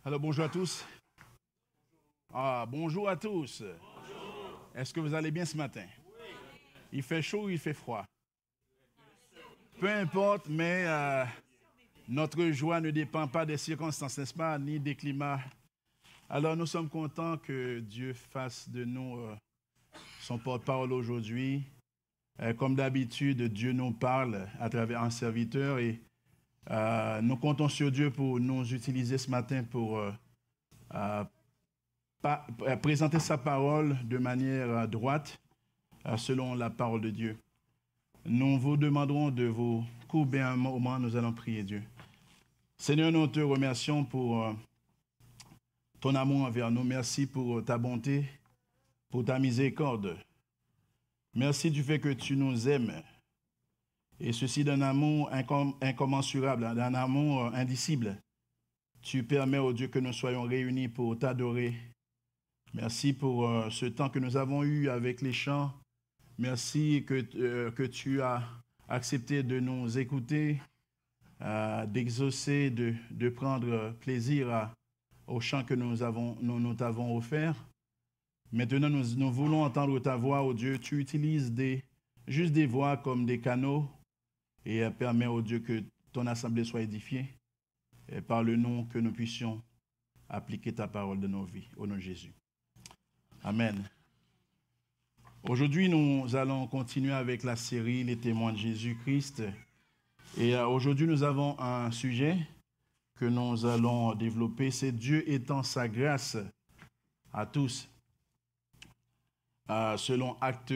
Alors bonjour à tous. Bonjour à tous. Bonjour. Est-ce que vous allez bien ce matin? Oui. Il fait chaud ou il fait froid? Peu importe, mais notre joie ne dépend pas des circonstances, n'est-ce pas, ni des climats. Alors nous sommes contents que Dieu fasse de nous son porte-parole aujourd'hui. Comme d'habitude, Dieu nous parle à travers un serviteur et nous comptons sur Dieu pour nous utiliser ce matin pour présenter sa parole de manière droite, selon la parole de Dieu. Nous vous demanderons de vous courber un moment, nous allons prier Dieu. Seigneur, nous te remercions pour ton amour envers nous. Merci pour ta bonté, pour ta miséricorde. Merci du fait que tu nous aimes. Et ceci d'un amour incommensurable, d'un amour indicible. Tu permets, oh Dieu, que nous soyons réunis pour t'adorer. Merci pour ce temps que nous avons eu avec les chants. Merci que tu as accepté de nous écouter, d'exaucer, de prendre plaisir au chant que nous t'avons offert. Maintenant, nous voulons entendre ta voix, oh Dieu. Tu utilises juste des voix comme des canaux et permets, oh Dieu, que ton assemblée soit édifiée. Et par le nom que nous puissions appliquer ta parole de nos vies, au nom de Jésus. Amen. Aujourd'hui, nous allons continuer avec la série Les témoins de Jésus-Christ. Et aujourd'hui, nous avons un sujet que nous allons développer, c'est Dieu étend sa grâce à tous. Selon Acte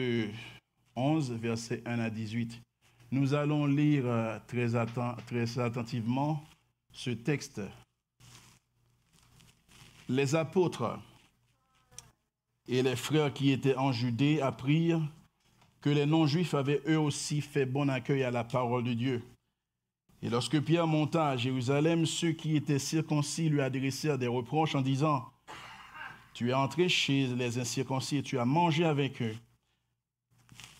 11, versets 1 à 18. Nous allons lire très attentivement ce texte. Les apôtres et les frères qui étaient en Judée apprirent que les non-juifs avaient eux aussi fait bon accueil à la parole de Dieu. Et lorsque Pierre monta à Jérusalem, ceux qui étaient circoncis lui adressèrent des reproches en disant « Tu es entré chez les incirconcis et tu as mangé avec eux. »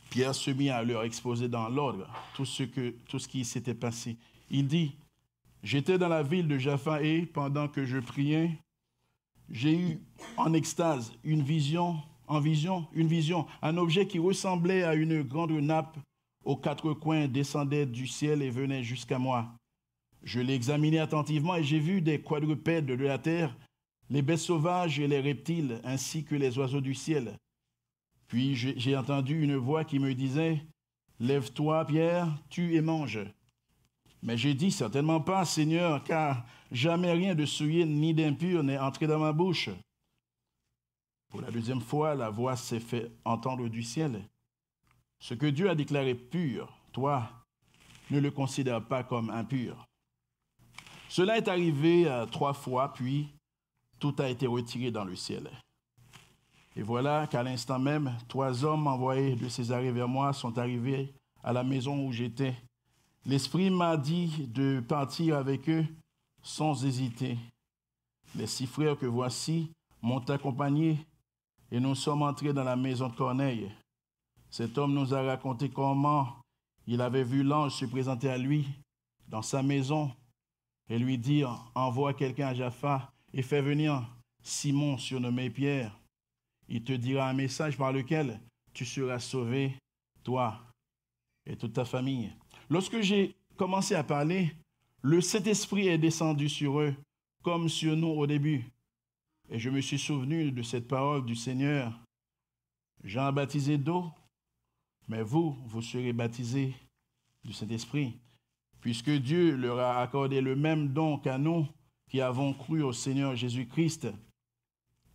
Pierre se mit à leur exposer dans l'ordre tout ce qui s'était passé. Il dit « J'étais dans la ville de Jaffa et, pendant que je priais, j'ai eu en extase une vision, un objet qui ressemblait à une grande nappe aux quatre coins descendait du ciel et venait jusqu'à moi. Je l'ai examiné attentivement et j'ai vu des quadrupèdes de la terre, les bêtes sauvages et les reptiles, ainsi que les oiseaux du ciel. Puis j'ai entendu une voix qui me disait « Lève-toi, Pierre, tue et mange. » Mais j'ai dit « Certainement pas, Seigneur, car jamais rien de souillé ni d'impur n'est entré dans ma bouche. » Pour la deuxième fois, la voix s'est fait entendre du ciel. « Ce que Dieu a déclaré pur, toi, ne le considère pas comme impur. » Cela est arrivé 3 fois, puis tout a été retiré dans le ciel. Et voilà qu'à l'instant même, 3 hommes envoyés de Césarée vers moi sont arrivés à la maison où j'étais. L'Esprit m'a dit de partir avec eux sans hésiter. Les 6 frères que voici m'ont accompagné et nous sommes entrés dans la maison de Corneille. Cet homme nous a raconté comment il avait vu l'ange se présenter à lui dans sa maison et lui dire « Envoie quelqu'un à Jaffa et fais venir Simon surnommé Pierre. Il te dira un message par lequel tu seras sauvé, toi et toute ta famille. » Lorsque j'ai commencé à parler, le Saint-Esprit est descendu sur eux, comme sur nous au début. Et je me suis souvenu de cette parole du Seigneur. Jean a baptisé d'eau, mais vous serez baptisés du Saint-Esprit, puisque Dieu leur a accordé le même don qu'à nous qui avons cru au Seigneur Jésus-Christ.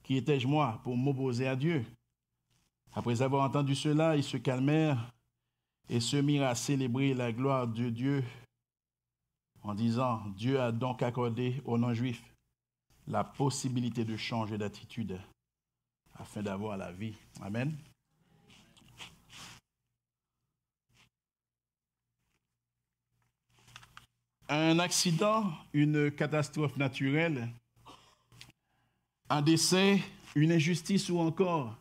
Qui étais-je moi pour m'opposer à Dieu? Après avoir entendu cela, ils se calmèrent et se mirent à célébrer la gloire de Dieu en disant « Dieu a donc accordé aux non-juifs la possibilité de changer d'attitude afin d'avoir la vie. » Amen. Un accident, une catastrophe naturelle, un décès, une injustice ou encore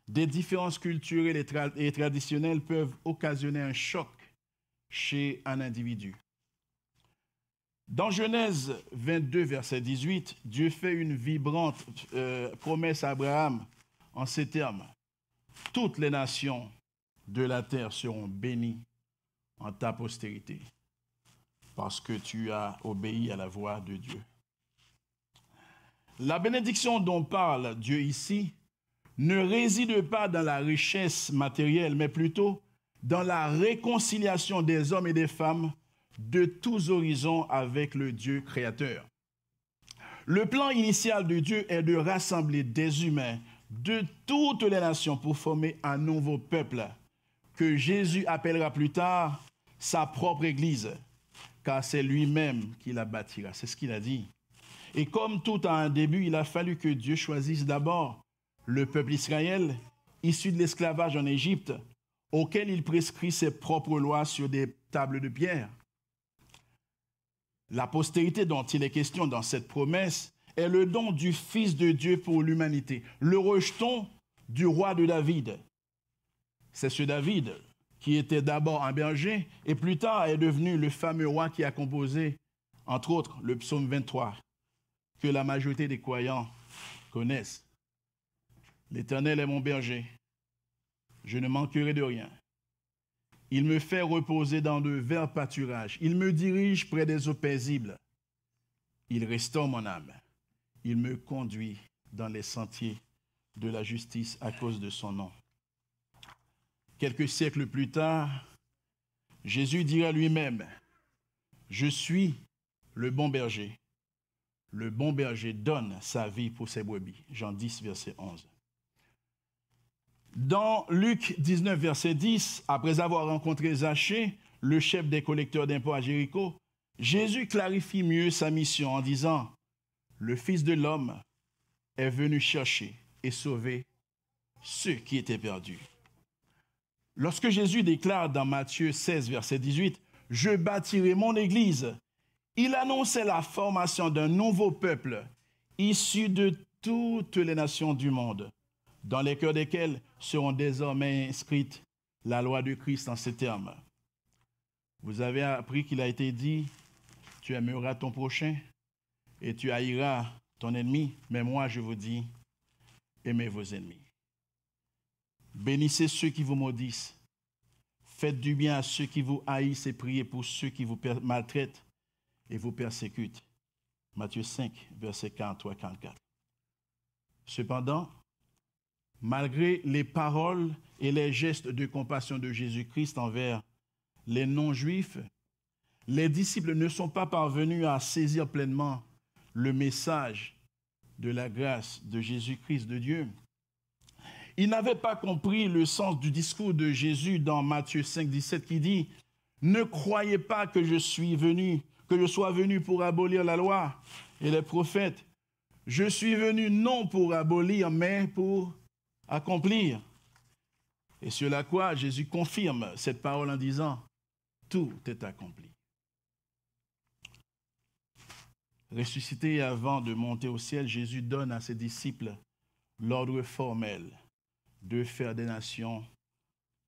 des différences culturelles et traditionnelles peuvent occasionner un choc chez un individu. Dans Genèse 22, verset 18, Dieu fait une vibrante promesse à Abraham en ces termes. Toutes les nations de la terre seront bénies en ta postérité, parce que tu as obéi à la voix de Dieu. La bénédiction dont parle Dieu ici ne réside pas dans la richesse matérielle, mais plutôt dans la réconciliation des hommes et des femmes de tous horizons avec le Dieu créateur. Le plan initial de Dieu est de rassembler des humains de toutes les nations pour former un nouveau peuple que Jésus appellera plus tard sa propre Église, car c'est lui-même qui la bâtira. C'est ce qu'il a dit. Et comme tout a un début, il a fallu que Dieu choisisse d'abord le peuple Israël, issu de l'esclavage en Égypte, auquel il prescrit ses propres lois sur des tables de pierre. La postérité dont il est question dans cette promesse est le don du Fils de Dieu pour l'humanité, le rejeton du roi de David. C'est ce David qui était d'abord un berger et plus tard est devenu le fameux roi qui a composé, entre autres, le psaume 23, que la majorité des croyants connaissent. L'Éternel est mon berger, je ne manquerai de rien. Il me fait reposer dans de verts pâturages. Il me dirige près des eaux paisibles. Il restaure mon âme. Il me conduit dans les sentiers de la justice à cause de son nom. Quelques siècles plus tard, Jésus dira lui-même, « Je suis le bon berger. Le bon berger donne sa vie pour ses brebis. » Jean 10, verset 11. Dans Luc 19, verset 10, après avoir rencontré Zachée, le chef des collecteurs d'impôts à Jéricho, Jésus clarifie mieux sa mission en disant « Le Fils de l'homme est venu chercher et sauver ceux qui étaient perdus. » Lorsque Jésus déclare dans Matthieu 16, verset 18 « Je bâtirai mon Église », il annonçait la formation d'un nouveau peuple issu de toutes les nations du monde, dans les cœurs desquels seront désormais inscrites la loi de Christ en ces termes. Vous avez appris qu'il a été dit, tu aimeras ton prochain et tu haïras ton ennemi, mais moi je vous dis, aimez vos ennemis. Bénissez ceux qui vous maudissent, faites du bien à ceux qui vous haïssent et priez pour ceux qui vous maltraitent et vous persécutent. Matthieu 5, versets 43-44. Cependant, malgré les paroles et les gestes de compassion de Jésus-Christ envers les non-juifs, les disciples ne sont pas parvenus à saisir pleinement le message de la grâce de Jésus-Christ de Dieu. Ils n'avaient pas compris le sens du discours de Jésus dans Matthieu 5, 17 qui dit « Ne croyez pas que je sois venu pour abolir la loi et les prophètes. Je suis venu non pour abolir, mais pour accomplir. » Et sur la croix, Jésus confirme cette parole en disant « Tout est accompli. » Ressuscité avant de monter au ciel, Jésus donne à ses disciples l'ordre formel de faire des nations,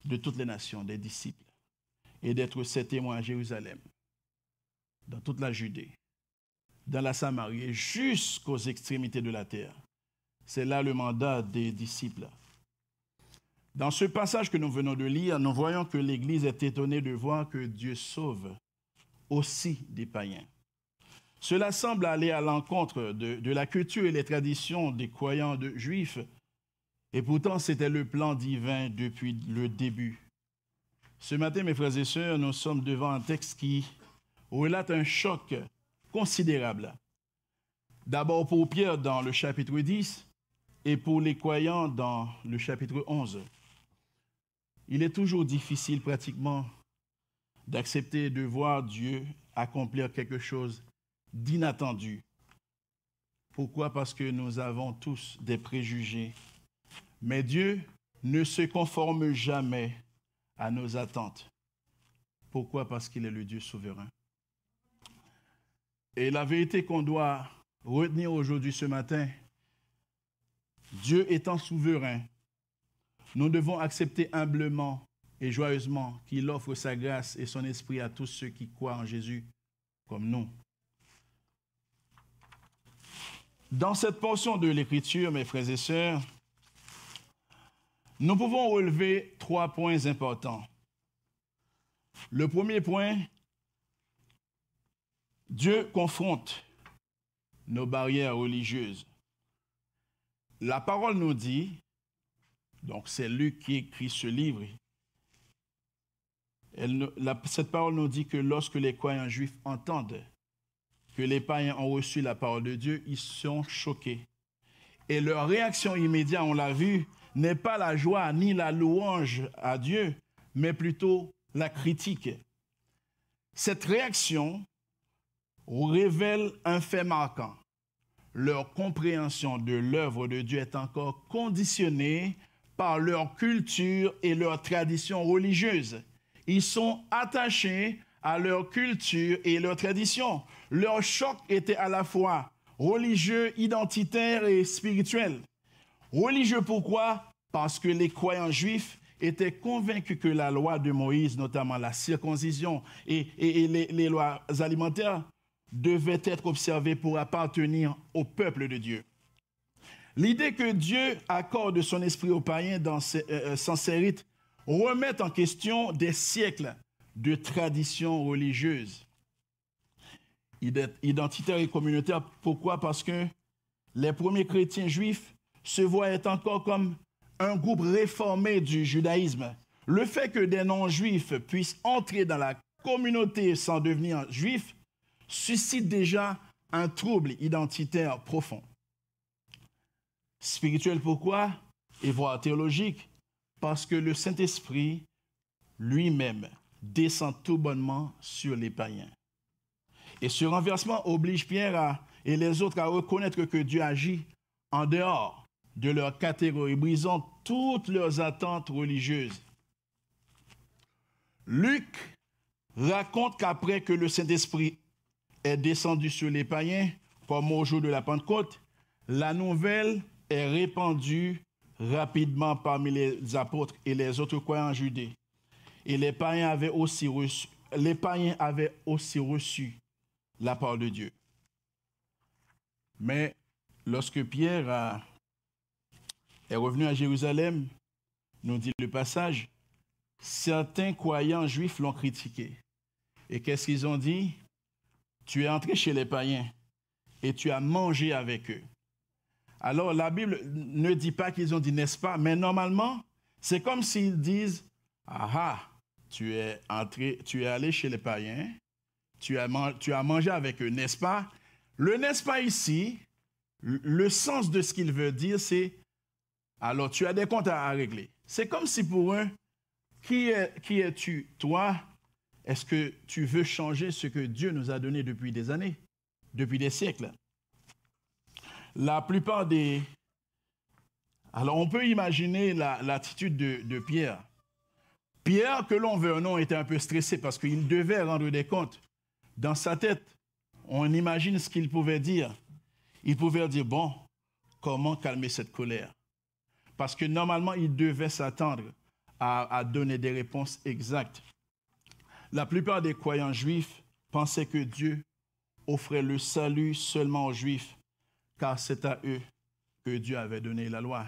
de toutes les nations, des disciples, et d'être ses témoins à Jérusalem, dans toute la Judée, dans la Samarie et jusqu'aux extrémités de la terre. C'est là le mandat des disciples. Dans ce passage que nous venons de lire, nous voyons que l'Église est étonnée de voir que Dieu sauve aussi des païens. Cela semble aller à l'encontre de la culture et les traditions des croyants juifs, et pourtant c'était le plan divin depuis le début. Ce matin, mes frères et sœurs, nous sommes devant un texte qui relate un choc considérable. D'abord pour Pierre dans le chapitre 10 et pour les croyants dans le chapitre 11. Il est toujours difficile pratiquement d'accepter de voir Dieu accomplir quelque chose d'inattendu. Pourquoi? Parce que nous avons tous des préjugés. Mais Dieu ne se conforme jamais à nos attentes. Pourquoi? Parce qu'il est le Dieu souverain. Et la vérité qu'on doit retenir aujourd'hui, ce matin, Dieu étant souverain, nous devons accepter humblement et joyeusement qu'il offre sa grâce et son esprit à tous ceux qui croient en Jésus comme nous. Dans cette portion de l'Écriture, mes frères et sœurs, nous pouvons relever 3 points importants. Le premier point, Dieu confronte nos barrières religieuses. La parole nous dit, donc c'est Luc qui écrit ce livre, cette parole nous dit que lorsque les croyants juifs entendent que les païens ont reçu la parole de Dieu, ils sont choqués. Et leur réaction immédiate, on l'a vu, n'est pas la joie ni la louange à Dieu, mais plutôt la critique. Cette réaction révèle un fait marquant. Leur compréhension de l'œuvre de Dieu est encore conditionnée par leur culture et leur tradition religieuse. Ils sont attachés à leur culture et leur tradition. Leur choc était à la fois religieux, identitaire et spirituel. Religieux pourquoi? Parce que les croyants juifs étaient convaincus que la loi de Moïse, notamment la circoncision et les lois alimentaires, devaient être observées pour appartenir au peuple de Dieu. L'idée que Dieu accorde son esprit aux païens dans ces rites remet en question des siècles de traditions religieuses. Identitaires et communautaires, pourquoi? Parce que les premiers chrétiens juifs se voyaient encore comme un groupe réformé du judaïsme. Le fait que des non-juifs puissent entrer dans la communauté sans devenir juifs suscite déjà un trouble identitaire profond. Spirituel pourquoi? Et voire théologique, parce que le Saint-Esprit lui-même descend tout bonnement sur les païens. Et ce renversement oblige Pierre et les autres à reconnaître que Dieu agit en dehors de leur catégorie, brisant toutes leurs attentes religieuses. Luc raconte qu'après que le Saint-Esprit est descendu sur les païens, comme au jour de la Pentecôte, la nouvelle est répandue rapidement parmi les apôtres et les autres croyants en Judée. Et les païens avaient aussi reçu la parole de Dieu. Mais lorsque Pierre est revenu à Jérusalem, nous dit le passage, certains croyants juifs l'ont critiqué. Et qu'est-ce qu'ils ont dit? Tu es entré chez les païens et tu as mangé avec eux. Alors la Bible ne dit pas qu'ils ont dit n'est-ce pas, mais normalement, c'est comme s'ils disent tu es allé chez les païens, tu as mangé avec eux, n'est-ce pas? Le n'est-ce pas ici, le sens de ce qu'il veut dire, c'est alors tu as des comptes à régler. C'est comme si pour eux, qui es-tu, toi? Est-ce que tu veux changer ce que Dieu nous a donné depuis des années, depuis des siècles? La plupart des... Alors, on peut imaginer l'attitude de Pierre. Pierre, que l'on veut ou non, était un peu stressé parce qu'il devait rendre des comptes. Dans sa tête, on imagine ce qu'il pouvait dire. Il pouvait dire, bon, comment calmer cette colère? Parce que normalement, il devait s'attendre à donner des réponses exactes. La plupart des croyants juifs pensaient que Dieu offrait le salut seulement aux Juifs, car c'est à eux que Dieu avait donné la loi.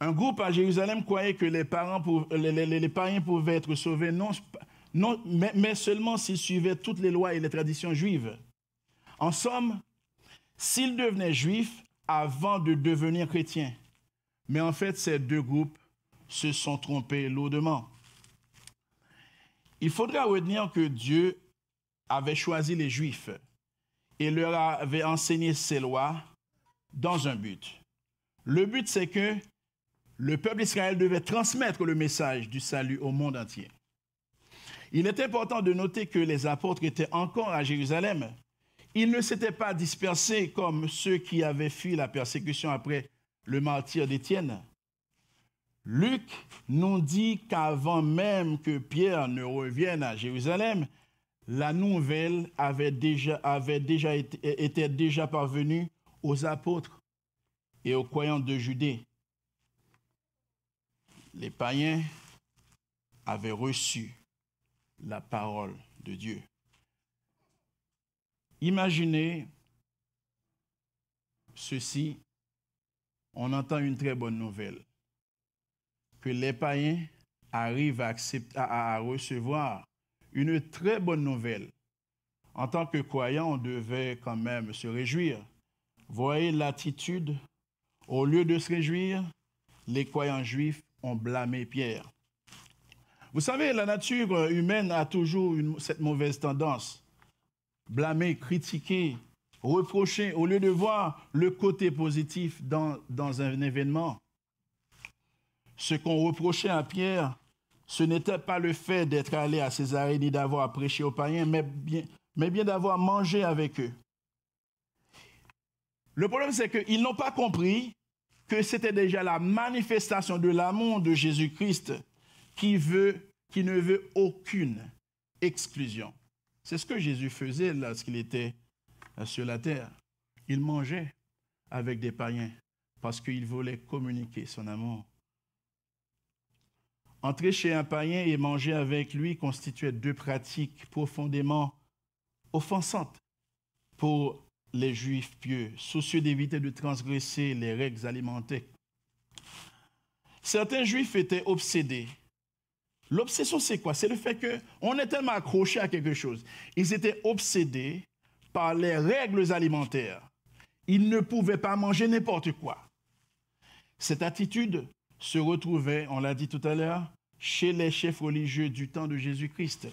Un groupe à Jérusalem croyait que les païens pouvaient être sauvés, mais seulement s'ils suivaient toutes les lois et les traditions juives. En somme, s'ils devenaient juifs avant de devenir chrétiens. Mais en fait, ces deux groupes se sont trompés lourdement. Il faudra retenir que Dieu avait choisi les Juifs et leur avait enseigné ses lois dans un but. Le but, c'est que le peuple d'Israël devait transmettre le message du salut au monde entier. Il est important de noter que les apôtres étaient encore à Jérusalem. Ils ne s'étaient pas dispersés comme ceux qui avaient fui la persécution après le martyre d'Étienne. Luc nous dit qu'avant même que Pierre ne revienne à Jérusalem, la nouvelle était déjà parvenue aux apôtres et aux croyants de Judée. Les païens avaient reçu la parole de Dieu. Imaginez ceci, on entend une très bonne nouvelle. Que les païens arrivent à recevoir une très bonne nouvelle. En tant que croyants, on devait quand même se réjouir. Voyez l'attitude. Au lieu de se réjouir, les croyants juifs ont blâmé Pierre. Vous savez, la nature humaine a toujours cette mauvaise tendance. Blâmer, critiquer, reprocher, au lieu de voir le côté positif dans un événement. Ce qu'on reprochait à Pierre, ce n'était pas le fait d'être allé à Césarée ni d'avoir prêché aux païens, mais bien d'avoir mangé avec eux. Le problème, c'est qu'ils n'ont pas compris que c'était déjà la manifestation de l'amour de Jésus-Christ qui ne veut aucune exclusion. C'est ce que Jésus faisait lorsqu'il était sur la terre. Il mangeait avec des païens parce qu'il voulait communiquer son amour. Entrer chez un païen et manger avec lui constituait deux pratiques profondément offensantes pour les Juifs pieux, soucieux d'éviter de transgresser les règles alimentaires. Certains Juifs étaient obsédés. L'obsession, c'est quoi? C'est le fait qu'on est tellement accroché à quelque chose. Ils étaient obsédés par les règles alimentaires. Ils ne pouvaient pas manger n'importe quoi. Cette attitude se retrouvait, on l'a dit tout à l'heure, chez les chefs religieux du temps de Jésus-Christ.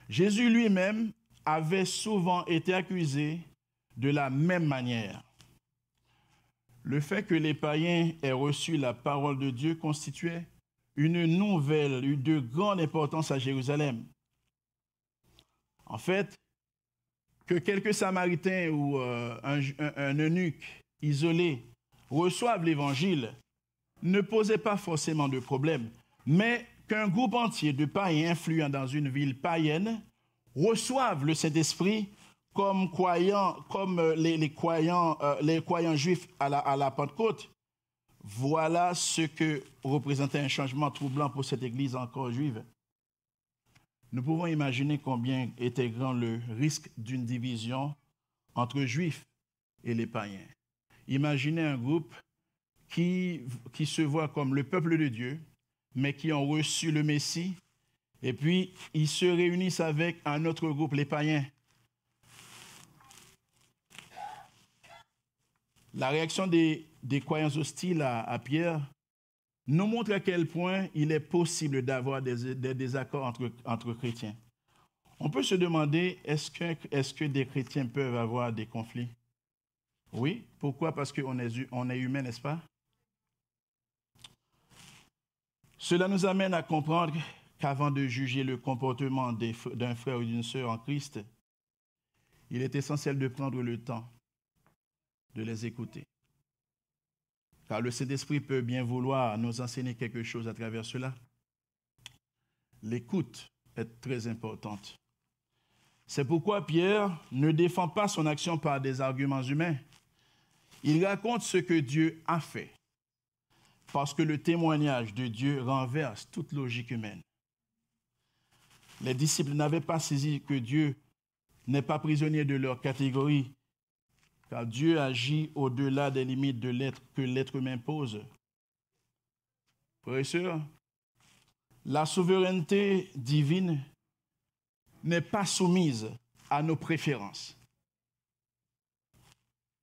Jésus lui-même avait souvent été accusé de la même manière. Le fait que les païens aient reçu la parole de Dieu constituait une nouvelle de grande importance à Jérusalem. En fait, que quelques Samaritains ou un eunuque isolé reçoivent l'Évangile ne posait pas forcément de problème, mais qu'un groupe entier de païens influents dans une ville païenne reçoivent le Saint-Esprit comme les croyants juifs à la Pentecôte. Voilà ce que représentait un changement troublant pour cette Église encore juive. Nous pouvons imaginer combien était grand le risque d'une division entre Juifs et les païens. Imaginez un groupe qui se voit comme le peuple de Dieu, mais qui ont reçu le Messie, et puis ils se réunissent avec un autre groupe, les païens. La réaction des croyants hostiles à Pierre nous montre à quel point il est possible d'avoir des désaccords entre chrétiens. On peut se demander, est-ce que des chrétiens peuvent avoir des conflits? Oui. Pourquoi? Parce qu'on est humain, n'est-ce pas? Cela nous amène à comprendre qu'avant de juger le comportement d'un frère ou d'une sœur en Christ, il est essentiel de prendre le temps de les écouter. Car le Saint-Esprit peut bien vouloir nous enseigner quelque chose à travers cela. L'écoute est très importante. C'est pourquoi Pierre ne défend pas son action par des arguments humains. Il raconte ce que Dieu a fait, parce que le témoignage de Dieu renverse toute logique humaine. Les disciples n'avaient pas saisi que Dieu n'est pas prisonnier de leur catégorie, car Dieu agit au-delà des limites que l'être humain pose. Frères et sœurs, la souveraineté divine n'est pas soumise à nos préférences.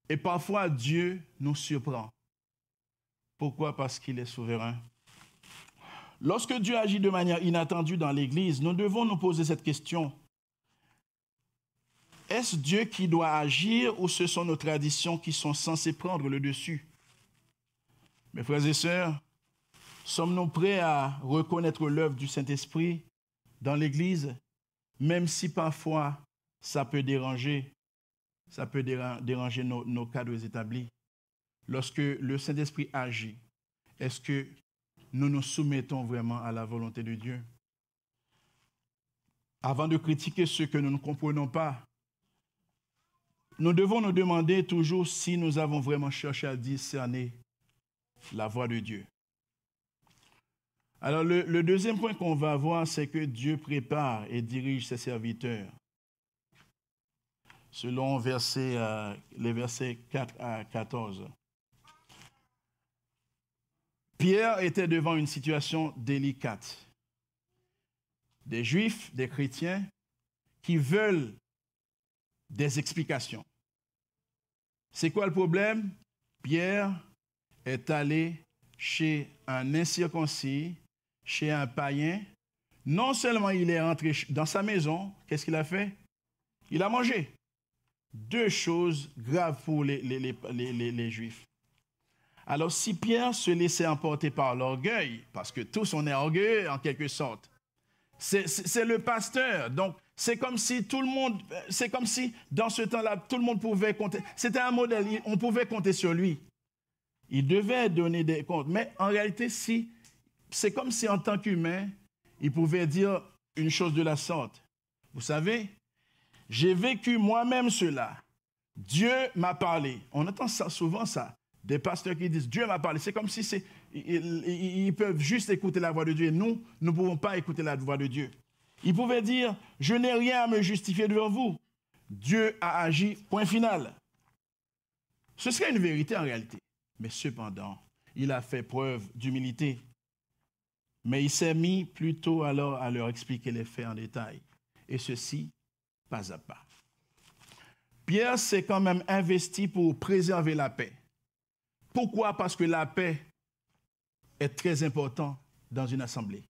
Et parfois, Dieu nous surprend. Pourquoi? Parce qu'il est souverain. Lorsque Dieu agit de manière inattendue dans l'Église, nous devons nous poser cette question. Est-ce Dieu qui doit agir ou ce sont nos traditions qui sont censées prendre le dessus? Mes frères et sœurs, sommes-nous prêts à reconnaître l'œuvre du Saint-Esprit dans l'Église, même si parfois ça peut déranger nos cadres établis? Lorsque le Saint-Esprit agit, est-ce que nous nous soumettons vraiment à la volonté de Dieu? Avant de critiquer ce que nous ne comprenons pas, nous devons nous demander toujours si nous avons vraiment cherché à discerner la voix de Dieu. Alors, le deuxième point qu'on va voir, c'est que Dieu prépare et dirige ses serviteurs. selon les versets 4 à 14. Pierre était devant une situation délicate. Des Juifs, des chrétiens, qui veulent des explications. C'est quoi le problème? Pierre est allé chez un incirconcis, chez un païen. Non seulement il est rentré dans sa maison, qu'est-ce qu'il a fait? Il a mangé. Deux choses graves pour les Juifs. Alors si Pierre se laissait emporter par l'orgueil, parce que tous on est orgueilleux en quelque sorte, c'est le pasteur, donc c'est comme si dans ce temps-là, tout le monde pouvait compter. C'était un modèle, on pouvait compter sur lui. Il devait donner des comptes. Mais en réalité, c'est comme si en tant qu'humain, il pouvait dire une chose de la sorte. Vous savez, j'ai vécu moi-même cela. Dieu m'a parlé. On entend ça, souvent ça. Des pasteurs qui disent Dieu m'a parlé. C'est comme si ils peuvent juste écouter la voix de Dieu. Et nous ne pouvons pas écouter la voix de Dieu. Il pouvait dire, je n'ai rien à me justifier devant vous. Dieu a agi, point final. Ce serait une vérité en réalité. Mais cependant, il a fait preuve d'humilité. Mais il s'est mis plutôt alors à leur expliquer les faits en détail. Et ceci, pas à pas. Pierre s'est quand même investi pour préserver la paix. Pourquoi? Parce que la paix est très importante dans une assemblée.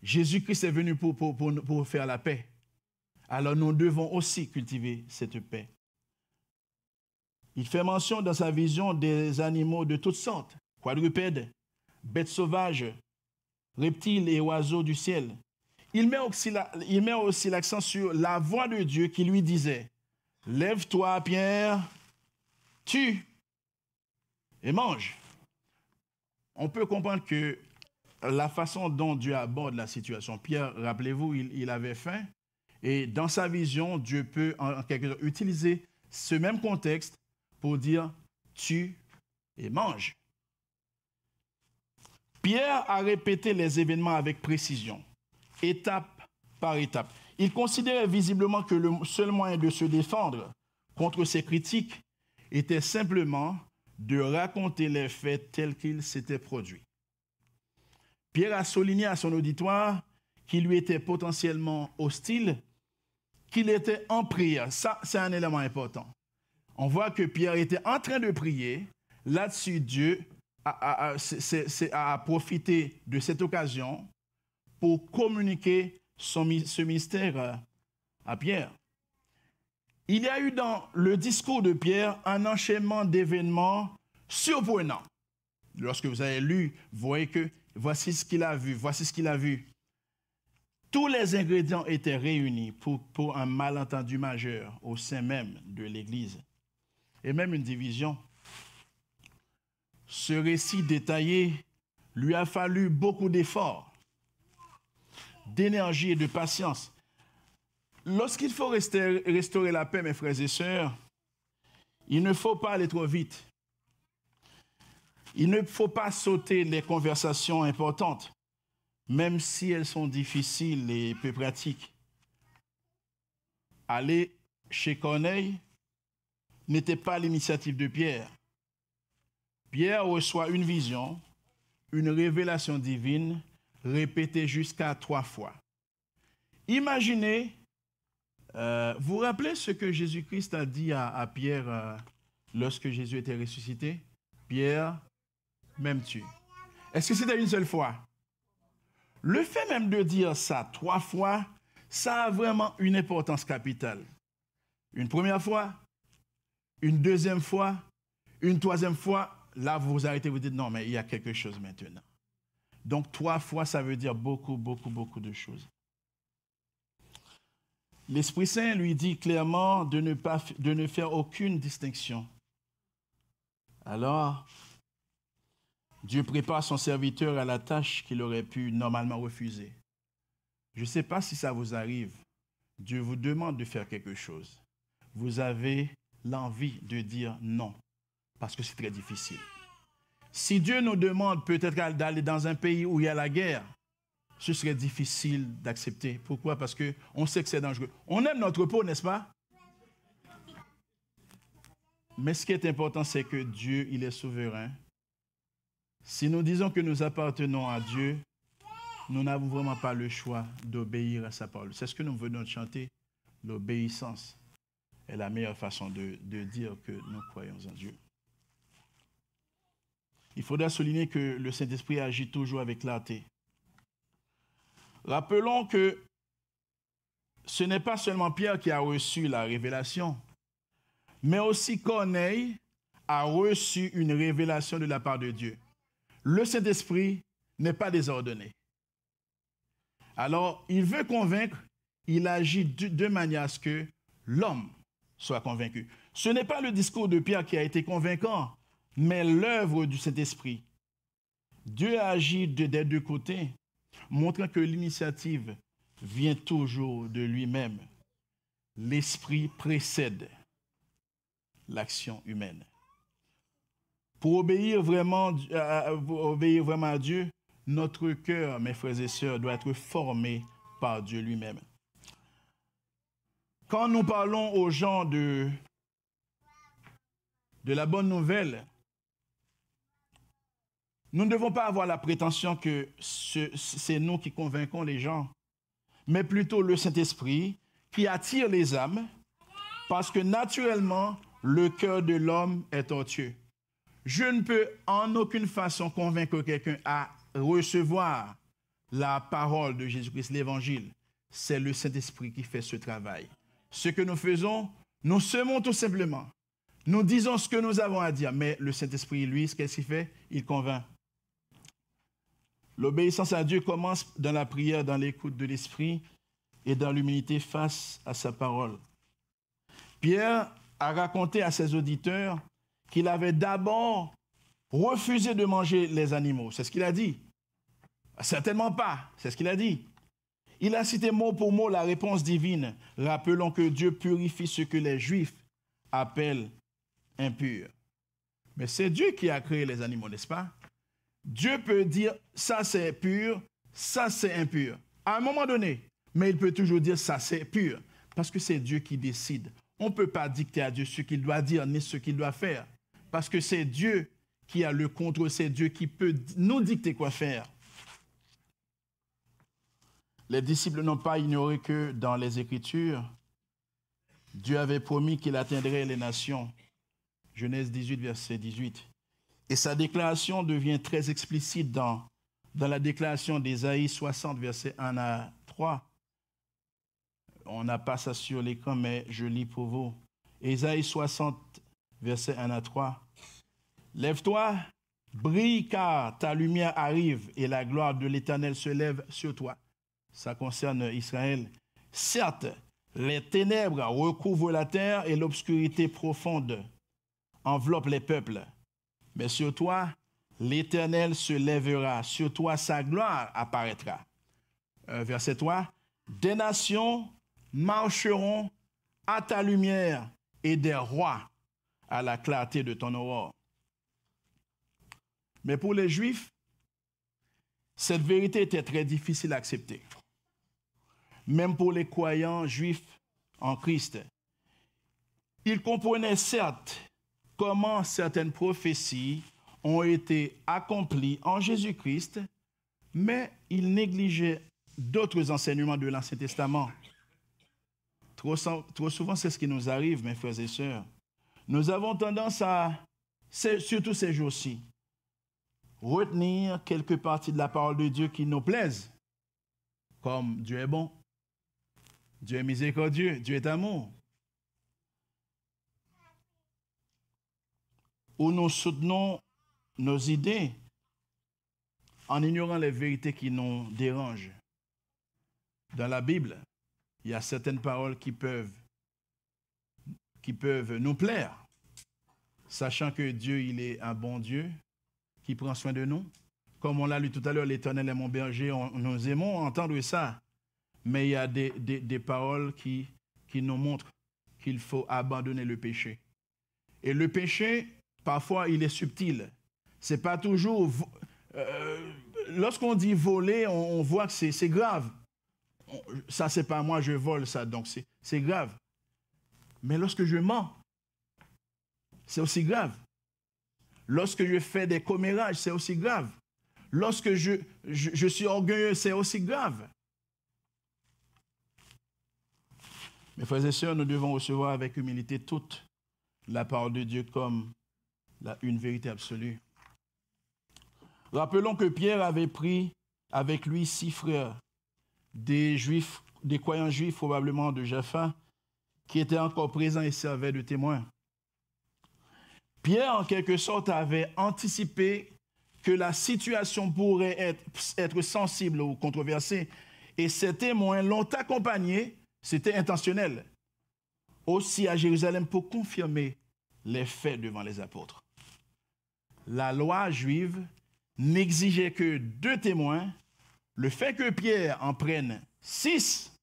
Jésus-Christ est venu pour faire la paix. Alors nous devons aussi cultiver cette paix. Il fait mention dans sa vision des animaux de toutes sortes, quadrupèdes, bêtes sauvages, reptiles et oiseaux du ciel. Il met aussi l'accent sur la voix de Dieu qui lui disait « Lève-toi, Pierre, tue et mange ». On peut comprendre que la façon dont Dieu aborde la situation. Pierre, rappelez-vous, il avait faim. Et dans sa vision, Dieu peut en quelque sorte utiliser ce même contexte pour dire « tue et mange ». Pierre a répété les événements avec précision, étape par étape. Il considérait visiblement que le seul moyen de se défendre contre ces critiques était simplement de raconter les faits tels qu'ils s'étaient produits. Pierre a souligné à son auditoire qui lui était potentiellement hostile, qu'il était en prière. Ça, c'est un élément important. On voit que Pierre était en train de prier. Là-dessus, Dieu a profité de cette occasion pour communiquer ce mystère à Pierre. Il y a eu dans le discours de Pierre un enchaînement d'événements surprenants. Lorsque vous avez lu, vous voyez que voici ce qu'il a vu, voici ce qu'il a vu. Tous les ingrédients étaient réunis pour un malentendu majeur au sein même de l'Église. Et même une division. Ce récit détaillé lui a fallu beaucoup d'efforts, d'énergie et de patience. Lorsqu'il faut restaurer la paix, mes frères et sœurs, il ne faut pas aller trop vite. Il ne faut pas sauter les conversations importantes, même si elles sont difficiles et peu pratiques. Aller chez Corneille n'était pas l'initiative de Pierre. Pierre reçoit une vision, une révélation divine, répétée jusqu'à 3 fois. Imaginez, vous vous rappelez ce que Jésus-Christ a dit à Pierre lorsque Jésus était ressuscité? Pierre, m'aimes-tu? Est-ce que c'était une seule fois? Le fait même de dire ça 3 fois, ça a vraiment une importance capitale. Une première fois, une deuxième fois, une troisième fois, là vous vous arrêtez, vous dites non, mais il y a quelque chose maintenant. Donc 3 fois, ça veut dire beaucoup, beaucoup, beaucoup de choses. L'Esprit Saint lui dit clairement de ne faire aucune distinction. Alors, Dieu prépare son serviteur à la tâche qu'il aurait pu normalement refuser. Je ne sais pas si ça vous arrive. Dieu vous demande de faire quelque chose. Vous avez l'envie de dire non, parce que c'est très difficile. Si Dieu nous demande peut-être d'aller dans un pays où il y a la guerre, ce serait difficile d'accepter. Pourquoi? Parce qu'on sait que c'est dangereux. On aime notre peau, n'est-ce pas? Mais ce qui est important, c'est que Dieu, il est souverain. Si nous disons que nous appartenons à Dieu, nous n'avons vraiment pas le choix d'obéir à sa parole. C'est ce que nous venons de chanter. L'obéissance est la meilleure façon de dire que nous croyons en Dieu. Il faudra souligner que le Saint-Esprit agit toujours avec clarté. Rappelons que ce n'est pas seulement Pierre qui a reçu la révélation, mais aussi Corneille a reçu une révélation de la part de Dieu. Le Saint-Esprit n'est pas désordonné. Alors, il veut convaincre, il agit de manière à ce que l'homme soit convaincu. Ce n'est pas le discours de Pierre qui a été convaincant, mais l'œuvre du Saint-Esprit. Dieu agit des deux côtés, montrant que l'initiative vient toujours de lui-même. L'Esprit précède l'action humaine. Pour obéir vraiment à Dieu, notre cœur, mes frères et sœurs, doit être formé par Dieu lui-même. Quand nous parlons aux gens de la bonne nouvelle, nous ne devons pas avoir la prétention que c'est nous qui convainquons les gens, mais plutôt le Saint-Esprit qui attire les âmes, parce que naturellement, le cœur de l'homme est tortueux. Je ne peux en aucune façon convaincre quelqu'un à recevoir la parole de Jésus-Christ, l'Évangile. C'est le Saint-Esprit qui fait ce travail. Ce que nous faisons, nous semons tout simplement. Nous disons ce que nous avons à dire, mais le Saint-Esprit, lui, qu'est-ce qu'il fait? Il convainc. L'obéissance à Dieu commence dans la prière, dans l'écoute de l'Esprit et dans l'humilité face à sa parole. Pierre a raconté à ses auditeurs qu'il avait d'abord refusé de manger les animaux. C'est ce qu'il a dit. Certainement pas, c'est ce qu'il a dit. Il a cité mot pour mot la réponse divine. Rappelons que Dieu purifie ce que les Juifs appellent impur. Mais c'est Dieu qui a créé les animaux, n'est-ce pas? Dieu peut dire ça c'est pur, ça c'est impur. À un moment donné, mais il peut toujours dire ça c'est pur. Parce que c'est Dieu qui décide. On ne peut pas dicter à Dieu ce qu'il doit dire ni ce qu'il doit faire. Parce que c'est Dieu qui a le contrôle, c'est Dieu qui peut nous dicter quoi faire. Les disciples n'ont pas ignoré que dans les Écritures, Dieu avait promis qu'il atteindrait les nations. Genèse 18, verset 18. Et sa déclaration devient très explicite dans la déclaration d'Ésaïe 60, verset 1 à 3. On n'a pas ça sur l'écran, mais je lis pour vous. Ésaïe 60, verset 1 à 3. Lève-toi, brille, car ta lumière arrive et la gloire de l'Éternel se lève sur toi. Ça concerne Israël. Certes, les ténèbres recouvrent la terre et l'obscurité profonde enveloppe les peuples. Mais sur toi, l'Éternel se lèvera, sur toi sa gloire apparaîtra. Verset 3. Des nations marcheront à ta lumière et des rois à la clarté de ton aurore. Mais pour les Juifs, cette vérité était très difficile à accepter. Même pour les croyants juifs en Christ. Ils comprenaient certes comment certaines prophéties ont été accomplies en Jésus-Christ, mais ils négligeaient d'autres enseignements de l'Ancien Testament. Trop souvent, c'est ce qui nous arrive, mes frères et sœurs. Nous avons tendance à, surtout ces jours-ci, retenir quelques parties de la parole de Dieu qui nous plaisent, comme Dieu est bon, Dieu est miséricordieux, Dieu est amour. Où nous soutenons nos idées en ignorant les vérités qui nous dérangent. Dans la Bible, il y a certaines paroles qui peuvent nous plaire, sachant que Dieu, il est un bon Dieu qui prend soin de nous. Comme on l'a lu tout à l'heure, l'Éternel est mon berger, nous aimons entendre ça. Mais il y a des paroles qui nous montrent qu'il faut abandonner le péché. Et le péché, parfois, il est subtil. Ce n'est pas toujours lorsqu'on dit voler, on voit que c'est grave. Ça, c'est pas moi, je vole ça, donc c'est grave. Mais lorsque je mens, c'est aussi grave. Lorsque je fais des commérages, c'est aussi grave. Lorsque je suis orgueilleux, c'est aussi grave. Mes frères et sœurs, nous devons recevoir avec humilité toute la parole de Dieu comme une vérité absolue. Rappelons que Pierre avait pris avec lui 6 frères, des croyants juifs probablement de Jaffa, qui étaient encore présents et servaient de témoins. Pierre, en quelque sorte, avait anticipé que la situation pourrait être sensible ou controversée, et ces témoins l'ont accompagné, c'était intentionnel, aussi à Jérusalem pour confirmer les faits devant les apôtres. La loi juive n'exigeait que 2 témoins. Le fait que Pierre en prenne 6,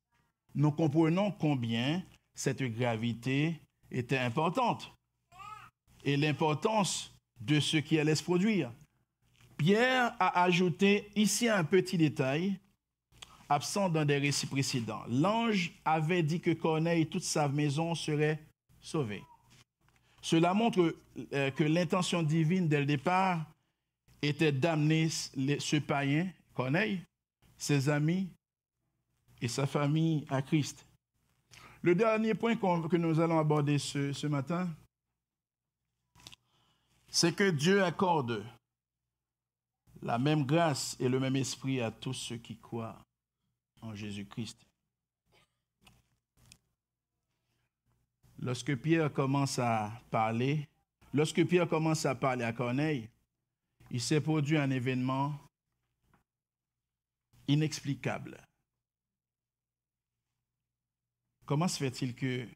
nous comprenons combien cette gravité était importante et l'importance de ce qui allait se produire. Pierre a ajouté ici un petit détail absent dans des récits précédents. L'ange avait dit que Corneille et toute sa maison seraient sauvés. Cela montre que l'intention divine dès le départ était d'amener ce païen, Corneille, ses amis et sa famille à Christ. Le dernier point que nous allons aborder ce matin, c'est que Dieu accorde la même grâce et le même esprit à tous ceux qui croient en Jésus-Christ. Lorsque Pierre commence à parler à Corneille, il s'est produit un événement inexplicable. Comment se fait-il que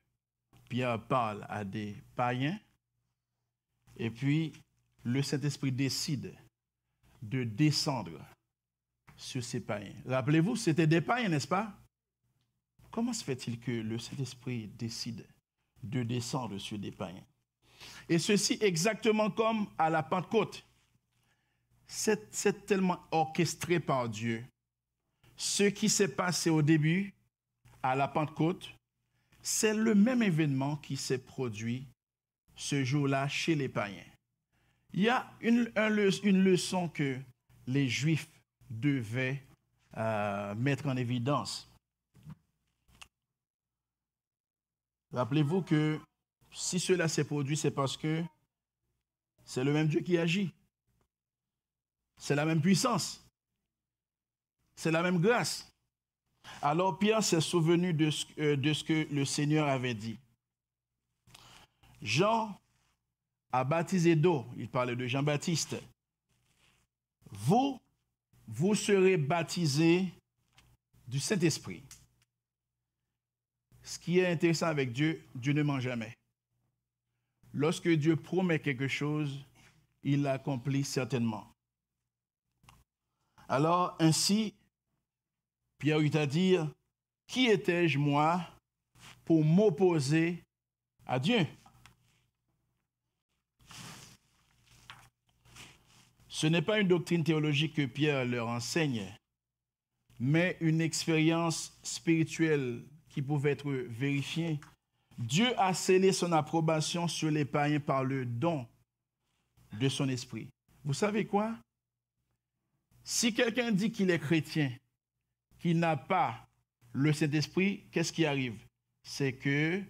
Pierre parle à des païens et puis le Saint-Esprit décide de descendre sur ces païens? Rappelez-vous, c'était des païens, n'est-ce pas? Comment se fait-il que le Saint-Esprit décide de descendre sur des païens? Et ceci exactement comme à la Pentecôte. C'est tellement orchestré par Dieu. Ce qui s'est passé au début, à la Pentecôte, c'est le même événement qui s'est produit ce jour-là chez les païens. Il y a une leçon que les Juifs devaient mettre en évidence. Rappelez-vous que si cela s'est produit, c'est parce que c'est le même Dieu qui agit. C'est la même puissance. C'est la même grâce. Alors Pierre s'est souvenu de ce que le Seigneur avait dit. Jean a baptisé d'eau. Il parlait de Jean-Baptiste. Vous serez baptisés du Saint-Esprit. Ce qui est intéressant avec Dieu, Dieu ne ment jamais. Lorsque Dieu promet quelque chose, il l'accomplit certainement. Alors, ainsi, Pierre eut à dire, « Qui étais-je, moi, pour m'opposer à Dieu ?» Ce n'est pas une doctrine théologique que Pierre leur enseigne, mais une expérience spirituelle qui pouvait être vérifiée. Dieu a scellé son approbation sur les païens par le don de son esprit. Vous savez quoi? Si quelqu'un dit qu'il est chrétien, qu'il n'a pas le Saint-Esprit, qu'est-ce qui arrive? C'est que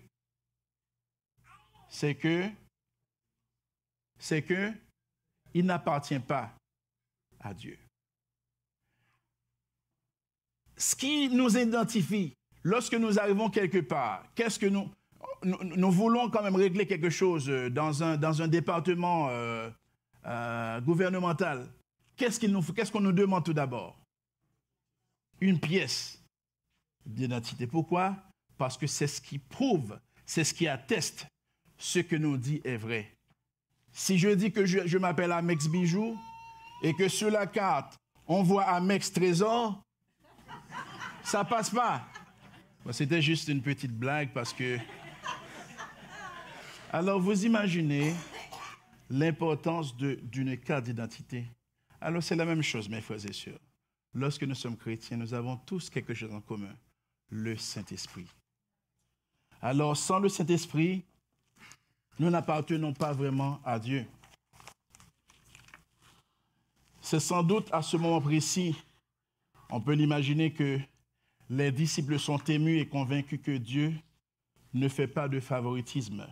il n'appartient pas à Dieu. Ce qui nous identifie, lorsque nous arrivons quelque part, qu'est-ce que nous voulons quand même régler quelque chose dans un département gouvernemental. Qu'est-ce qu'on nous demande tout d'abord? Une pièce d'identité. Pourquoi? Parce que c'est ce qui prouve, c'est ce qui atteste ce que nous dit est vrai. Si je dis que je m'appelle Amex Bijoux et que sur la carte, on voit Amex Trésor, ça passe pas. Bon, c'était juste une petite blague parce que... Alors, vous imaginez l'importance d'une carte d'identité. Alors c'est la même chose, mes frères et sœurs. Lorsque nous sommes chrétiens, nous avons tous quelque chose en commun, le Saint-Esprit. Alors sans le Saint-Esprit, nous n'appartenons pas vraiment à Dieu. C'est sans doute à ce moment précis, on peut l'imaginer, que les disciples sont émus et convaincus que Dieu ne fait pas de favoritisme.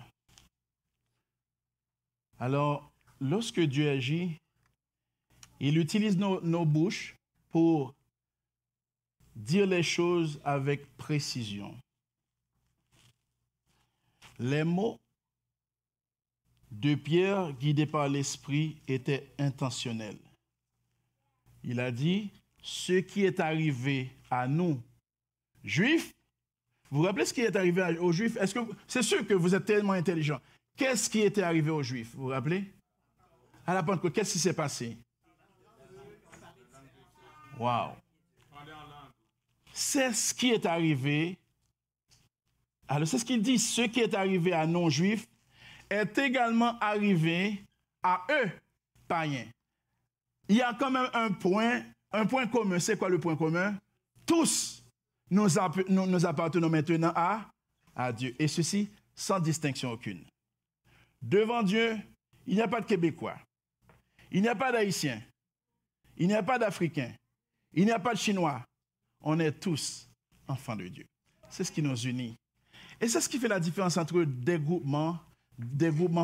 Alors, lorsque Dieu agit, il utilise nos bouches pour dire les choses avec précision. Les mots de Pierre, guidés par l'Esprit, étaient intentionnels. Il a dit, ce qui est arrivé à nous, Juifs, vous vous rappelez ce qui est arrivé aux Juifs? Est-ce que c'est sûr que vous êtes tellement intelligents. Qu'est-ce qui était arrivé aux Juifs? Vous vous rappelez? À la Pentecôte, qu'est-ce qui s'est passé? Wow! C'est ce qui est arrivé. Alors, c'est ce qu'il dit. Ce qui est arrivé à non-juifs est également arrivé à eux, païens. Il y a quand même un point commun. C'est quoi le point commun? Tous, nous appartenons maintenant à Dieu. Et ceci sans distinction aucune. Devant Dieu, il n'y a pas de Québécois. Il n'y a pas d'Haïtiens. Il n'y a pas d'Africains. Il n'y a pas de Chinois. On est tous enfants de Dieu. C'est ce qui nous unit. Et c'est ce qui fait la différence entre des groupements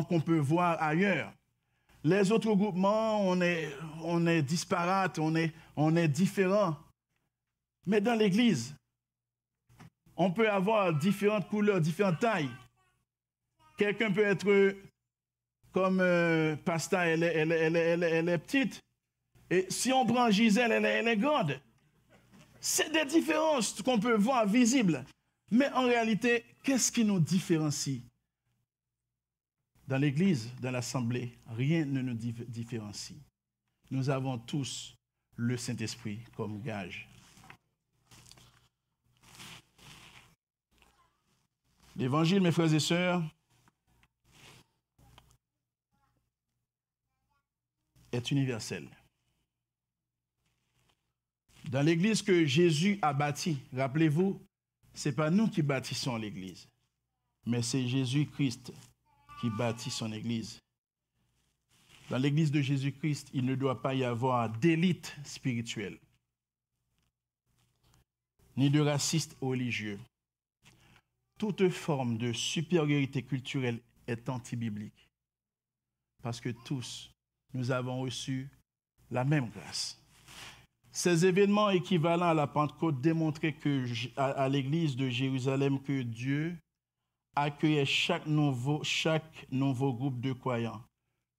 qu'on peut voir ailleurs. Les autres groupements, on est disparates, on est différents. Mais dans l'Église, on peut avoir différentes couleurs, différentes tailles. Quelqu'un peut être comme Pasta, elle est petite. Et si on prend Gisèle, elle est grande. C'est des différences qu'on peut voir visibles. Mais en réalité, qu'est-ce qui nous différencie? Dans l'Église, dans l'Assemblée, rien ne nous différencie. Nous avons tous le Saint-Esprit comme gage. L'Évangile, mes frères et sœurs, est universel. Dans l'Église que Jésus a bâtie, rappelez-vous, ce n'est pas nous qui bâtissons l'Église, mais c'est Jésus-Christ qui bâtit son Église. Dans l'Église de Jésus-Christ, il ne doit pas y avoir d'élite spirituelle, ni de racistes religieux. Toute forme de supériorité culturelle est antibiblique, parce que tous, nous avons reçu la même grâce. Ces événements équivalents à la Pentecôte démontraient à l'Église de Jérusalem que Dieu accueillait chaque nouveau groupe de croyants,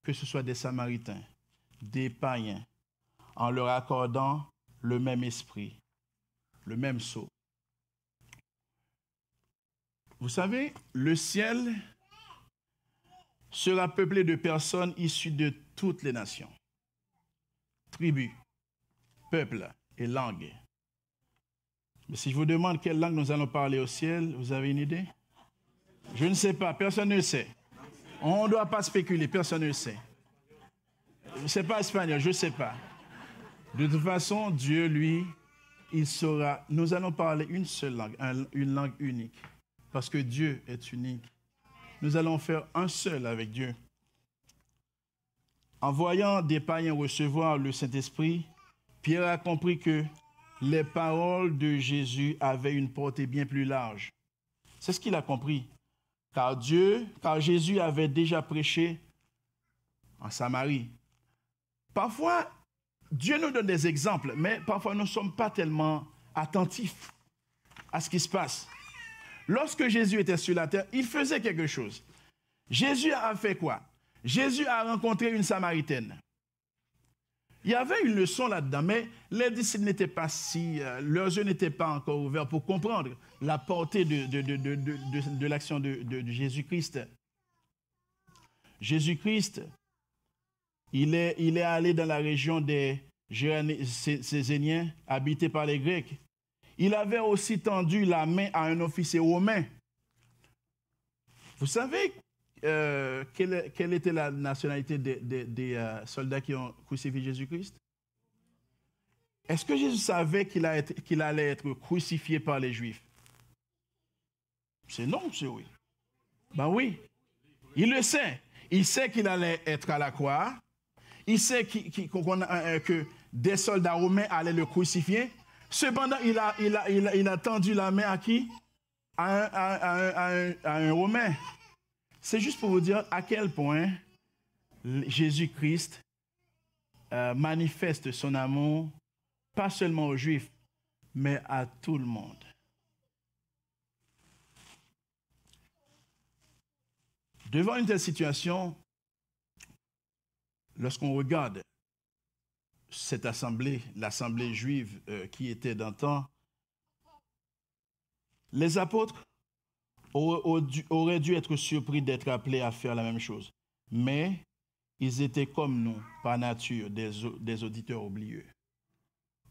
que ce soit des Samaritains, des païens, en leur accordant le même esprit, le même sceau. Vous savez, le ciel sera peuplé de personnes issues de toutes les nations, tribus, peuples et langues. Mais si je vous demande quelle langue nous allons parler au ciel, vous avez une idée? Je ne sais pas, personne ne le sait. On ne doit pas spéculer, personne ne le sait. Ce n'est pas espagnol, je ne sais pas. De toute façon, Dieu, lui, il saura. Nous allons parler une seule langue, une langue unique. Parce que Dieu est unique. Nous allons faire un seul avec Dieu. En voyant des païens recevoir le Saint-Esprit, Pierre a compris que les paroles de Jésus avaient une portée bien plus large. C'est ce qu'il a compris. Car Jésus avait déjà prêché en Samarie. Parfois, Dieu nous donne des exemples, mais parfois nous ne sommes pas tellement attentifs à ce qui se passe. Lorsque Jésus était sur la terre, il faisait quelque chose. Jésus a fait quoi? Jésus a rencontré une Samaritaine. Il y avait une leçon là-dedans, mais les disciples n'étaient pas leurs yeux n'étaient pas encore ouverts pour comprendre la portée de l'action de Jésus-Christ. Jésus-Christ, il est allé dans la région des Céséniens, habitée par les Grecs. Il avait aussi tendu la main à un officier romain. Vous savez quelle était la nationalité des soldats qui ont crucifié Jésus-Christ? Est-ce que Jésus savait qu'il allait être crucifié par les Juifs? C'est non, c'est oui. Ben oui, il le sait. Il sait qu'il allait être à la croix. Il sait que des soldats romains allaient le crucifier. Cependant, il a tendu la main à qui? À un Romain. C'est juste pour vous dire à quel point Jésus-Christ manifeste son amour, pas seulement aux Juifs, mais à tout le monde. Devant une telle situation, lorsqu'on regarde cette assemblée, l'assemblée juive qui était d'antan, les apôtres auraient dû être surpris d'être appelés à faire la même chose. Mais ils étaient comme nous, par nature, des auditeurs oublieux.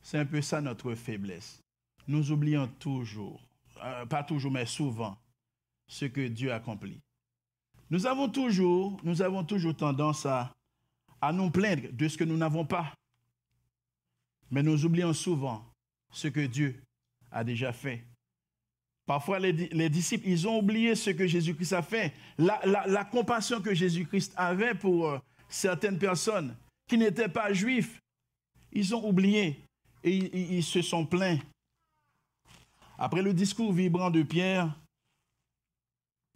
C'est un peu ça notre faiblesse. Nous oublions toujours, pas toujours, mais souvent, ce que Dieu accomplit. Nous avons toujours tendance à nous plaindre de ce que nous n'avons pas. Mais nous oublions souvent ce que Dieu a déjà fait. Parfois, les disciples, ils ont oublié ce que Jésus-Christ a fait. La compassion que Jésus-Christ avait pour certaines personnes qui n'étaient pas juifs. Ils ont oublié et ils se sont plaints. Après le discours vibrant de Pierre,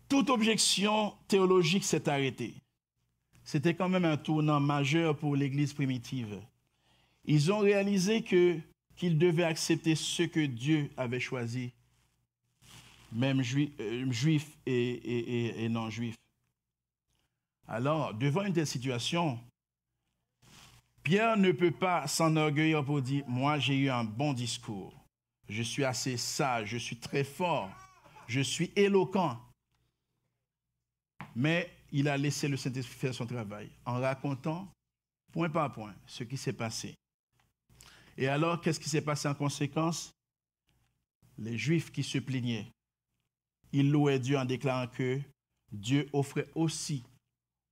toute objection théologique s'est arrêtée. C'était quand même un tournant majeur pour l'Église primitive. Ils ont réalisé qu'ils devaient accepter ce que Dieu avait choisi, même juifs et non-juifs. Alors, devant une telle situation, Pierre ne peut pas s'enorgueillir pour dire « Moi, j'ai eu un bon discours. Je suis assez sage, je suis très fort, je suis éloquent. » Mais il a laissé le Saint-Esprit faire son travail en racontant, point par point, ce qui s'est passé. Et alors, qu'est-ce qui s'est passé en conséquence? Les Juifs qui se plaignaient, ils louaient Dieu en déclarant que Dieu offrait aussi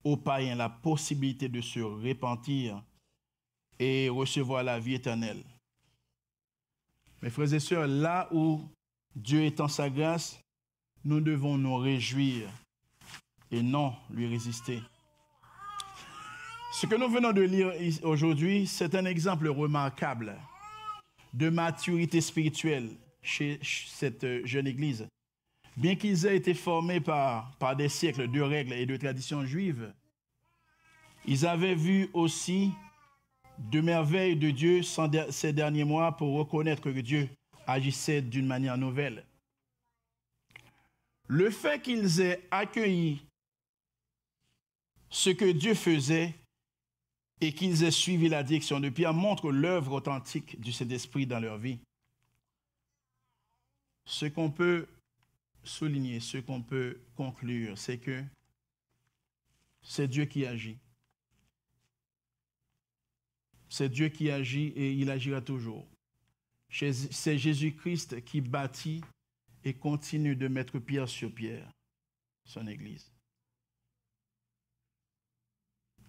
aux païens la possibilité de se repentir et recevoir la vie éternelle. Mes frères et sœurs, là où Dieu étend sa grâce, nous devons nous réjouir et non lui résister. Ce que nous venons de lire aujourd'hui, c'est un exemple remarquable de maturité spirituelle chez cette jeune Église. Bien qu'ils aient été formés par des siècles de règles et de traditions juives, ils avaient vu aussi de merveilles de Dieu ces derniers mois pour reconnaître que Dieu agissait d'une manière nouvelle. Le fait qu'ils aient accueilli ce que Dieu faisait et qu'ils aient suivi la direction de Pierre montre l'œuvre authentique du Saint-Esprit dans leur vie. Ce qu'on peut souligner, ce qu'on peut conclure, c'est que c'est Dieu qui agit. C'est Dieu qui agit et il agira toujours. C'est Jésus-Christ qui bâtit et continue de mettre pierre sur pierre son Église.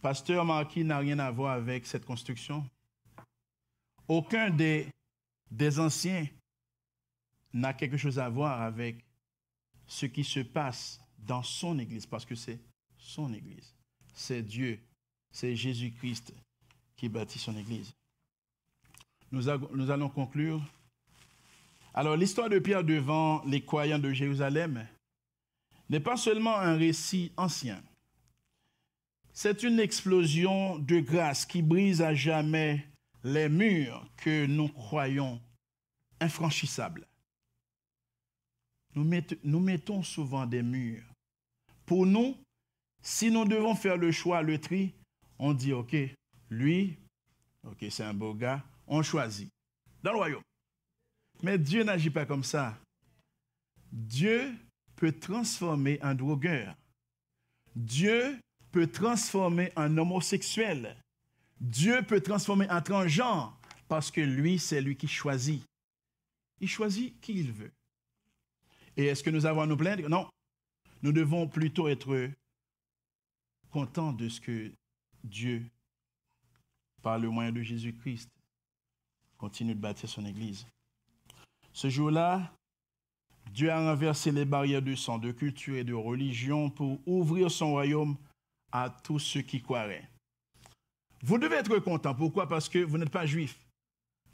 Pasteur Marquis n'a rien à voir avec cette construction. Aucun des anciens n'a quelque chose à voir avec ce qui se passe dans son Église, parce que c'est son Église. C'est Dieu, c'est Jésus-Christ qui bâtit son Église. Nous allons conclure. Alors, l'histoire de Pierre devant les croyants de Jérusalem n'est pas seulement un récit ancien. C'est une explosion de grâce qui brise à jamais les murs que nous croyons infranchissables. Nous mettons souvent des murs. Pour nous, si nous devons faire le choix, le tri, on dit, OK, lui, OK, c'est un beau gars, on choisit. Dans le royaume. Mais Dieu n'agit pas comme ça. Dieu peut transformer un drogueur. Dieu peut transformer un homosexuel. Dieu peut transformer un transgenre parce que lui, c'est lui qui choisit. Il choisit qui il veut. Et est-ce que nous avons à nous plaindre? Non. Nous devons plutôt être contents de ce que Dieu, par le moyen de Jésus-Christ, continue de bâtir son Église. Ce jour-là, Dieu a renversé les barrières de sang, de culture et de religion pour ouvrir son royaume à tous ceux qui croiraient. Vous devez être content. Pourquoi? Parce que vous n'êtes pas juif.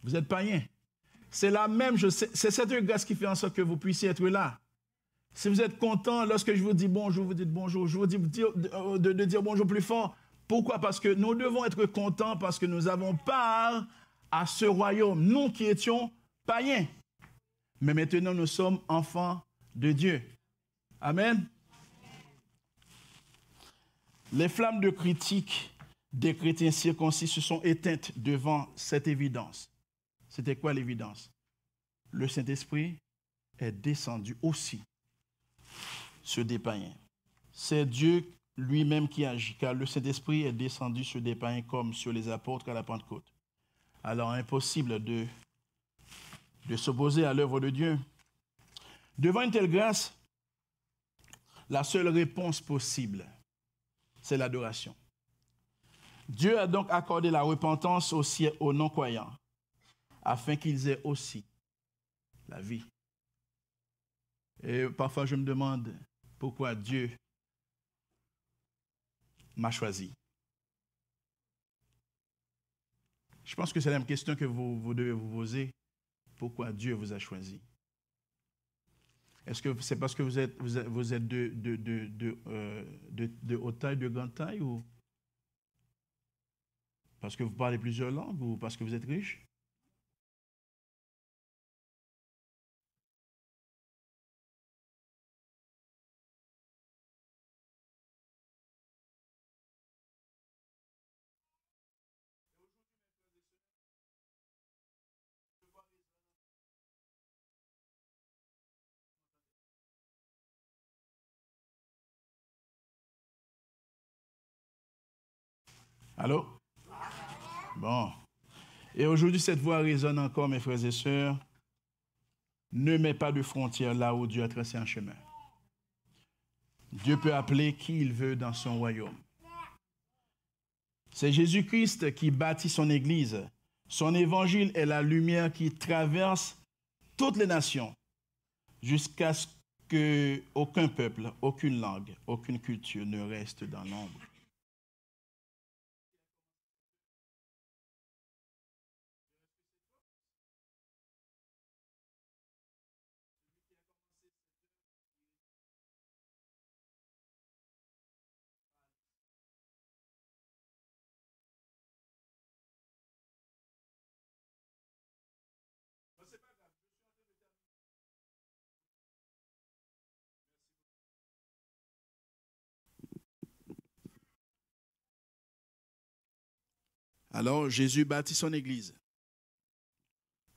Vous êtes païen. C'est la même chose. C'est cette grâce qui fait en sorte que vous puissiez être là. Si vous êtes content, lorsque je vous dis bonjour, vous dites bonjour. Je vous dis de dire bonjour plus fort. Pourquoi? Parce que nous devons être contents parce que nous avons part à ce royaume. Nous qui étions païens. Mais maintenant, nous sommes enfants de Dieu. Amen. Les flammes de critique des chrétiens circoncis se sont éteintes devant cette évidence. C'était quoi l'évidence? Le Saint-Esprit est descendu aussi sur des païens. C'est Dieu lui-même qui agit, car le Saint-Esprit est descendu sur des païens comme sur les apôtres à la Pentecôte. Alors, impossible de s'opposer à l'œuvre de Dieu. Devant une telle grâce, la seule réponse possible, c'est l'adoration. Dieu a donc accordé la repentance aussi aux non-croyants, afin qu'ils aient aussi la vie. Et parfois, je me demande pourquoi Dieu m'a choisi. Je pense que c'est la même question que vous devez vous poser. Pourquoi Dieu vous a choisi? Est-ce que c'est parce que vous êtes de haute taille, de grande taille, ou parce que vous parlez plusieurs langues, ou parce que vous êtes riche? Allô? Bon. Et aujourd'hui, cette voix résonne encore, mes frères et sœurs. Ne mets pas de frontières là où Dieu a tracé un chemin. Dieu peut appeler qui il veut dans son royaume. C'est Jésus-Christ qui bâtit son Église. Son évangile est la lumière qui traverse toutes les nations jusqu'à ce qu'aucun peuple, aucune langue, aucune culture ne reste dans l'ombre. Alors Jésus bâtit son Église.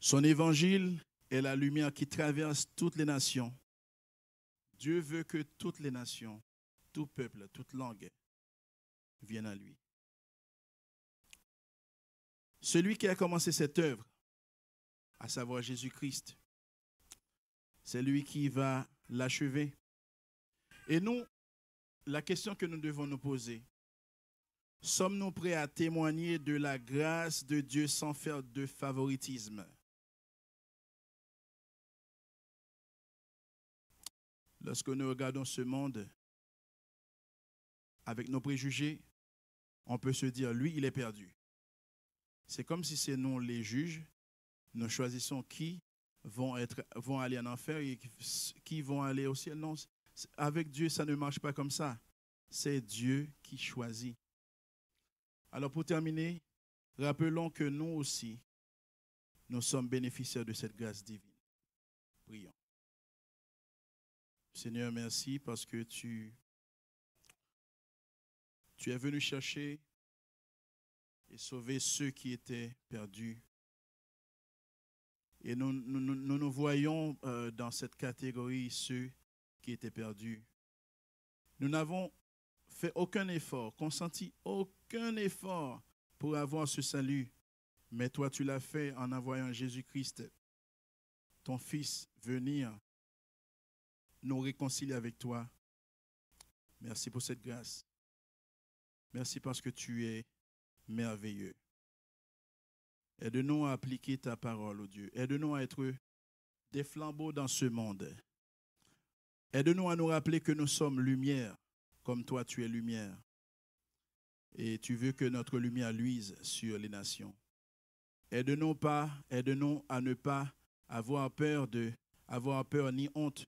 Son évangile est la lumière qui traverse toutes les nations. Dieu veut que toutes les nations, tout peuple, toute langue viennent à lui. Celui qui a commencé cette œuvre, à savoir Jésus-Christ, c'est lui qui va l'achever. Et nous, la question que nous devons nous poser, sommes-nous prêts à témoigner de la grâce de Dieu sans faire de favoritisme? Lorsque nous regardons ce monde avec nos préjugés, on peut se dire, lui, il est perdu. C'est comme si c'est nous les juges, nous choisissons qui vont aller en enfer et qui vont aller au ciel. Non, avec Dieu, ça ne marche pas comme ça. C'est Dieu qui choisit. Alors pour terminer, rappelons que nous aussi, nous sommes bénéficiaires de cette grâce divine. Prions. Seigneur, merci parce que tu es venu chercher et sauver ceux qui étaient perdus. Et nous voyons dans cette catégorie ceux qui étaient perdus. Nous n'avons fait aucun effort, consenti aucun effort pour avoir ce salut. Mais toi, tu l'as fait en envoyant Jésus-Christ, ton Fils, venir nous réconcilier avec toi. Merci pour cette grâce. Merci parce que tu es merveilleux. Aide-nous à appliquer ta parole, oh Dieu. Aide-nous à être des flambeaux dans ce monde. Aide-nous à nous rappeler que nous sommes lumière, comme toi tu es lumière. Et tu veux que notre lumière luise sur les nations. Aide-nous à ne pas avoir peur ni honte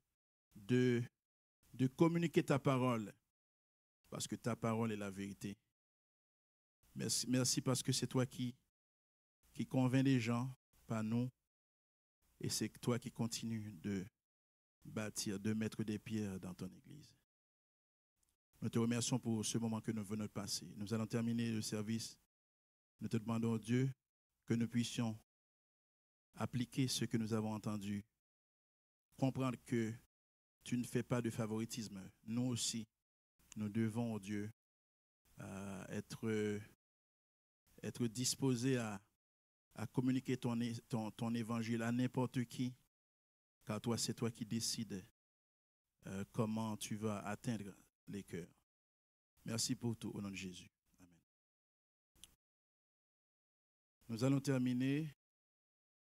de communiquer ta parole, parce que ta parole est la vérité. Merci parce que c'est toi qui convainc les gens, pas nous, et c'est toi qui continues de bâtir, de mettre des pierres dans ton église. Nous te remercions pour ce moment que nous venons de passer. Nous allons terminer le service. Nous te demandons, Dieu, que nous puissions appliquer ce que nous avons entendu, comprendre que tu ne fais pas de favoritisme. Nous aussi, nous devons, oh Dieu, être disposés à communiquer ton évangile à n'importe qui, car toi, c'est toi qui décides comment tu vas atteindre les cœurs. Merci pour tout, au nom de Jésus. Amen. Nous allons terminer.